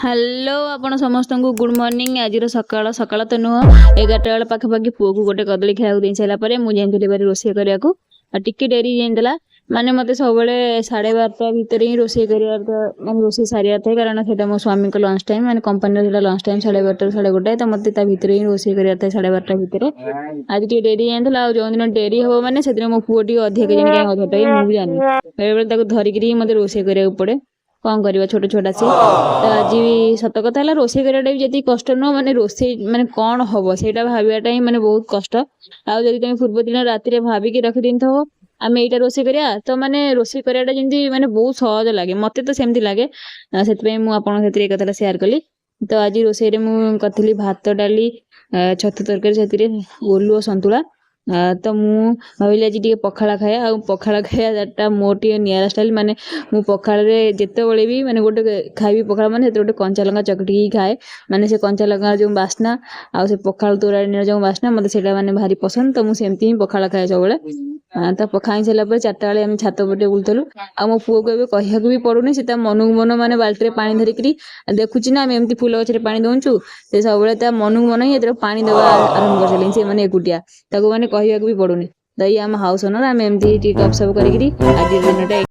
Hello आपण समस्त को गुड मॉर्निंग। आज सकाल सकाल तो नुह 11टा बेले पाखापाखि पुओ को गोटे कदली खाया दे सारा पर मुझे बारी रोषे करने को टिके डेरी जाइला माने मत सब 12:30 भितर ही रोषे कर मैंने रोषे सारिया था कारण से मो स्वामी को लंच टाइम मैंने कंपनी लंच टाइम 12:30 1:30 तो मत भितर ही रोषे कर 12:30 भितर आज टे डेरी जाइला जो दिन डेरी हम मैंने से दिन मो पुओ टी अधिक जानी अधटा मुझे जानी बेले बेले धरिकी मत रोषे कराया पड़े कौन करवा छोट छोटा सी तो आज भी सत कथा है रोषे कराटा भी जी कष्ट नुह मैंने रोषे मैंने कौन हम से भावाटा ही मैंने बहुत कष्ट आज तुम पूर्व दिन राति भाविकी रखी हो आम यहीटा रोषे करिया तो मैंने रोषे कराटा जमी मैंने बहुत सहज लगे मत तो सेमती लगे से मुझे कथा सेयार कली। तो आज रोषे करी भात डाली छतु तरकारी से ओलु सतुला तो मु भाविली आज टे पखाड़ा खाया पखाड़ा खाया मोर टे निरा स्टाइल माने मु पखाड़ जिते बड़े भी माने गोटे खाइबी पखाड़ माने गोटे कंचा लंका चकटी खाए माने से कंचा लंका जो बास्ना आ से पखाड़ तोराणी जो बास्ना मत से माने भारी पसंद तो मुझे ही पखाड़ खाए सब तो खाई सारा पर 4टा बेले आम छात पटे बुलूलु आ मो पुओ को एवं कहूँ भी पड़ूनी से मन को मन माने बाल्टी पानी धरिकी देखुची ना आम एमती फुल गचरे पानी दौचु से सब मन को मन ही पानी देवा आरंभ कर सारे से मैंने एकुटिया ताको माने कहूँ भी पड़ूनी तो ये आम हाउस ओनर आम एमती गपसप करी आज दिन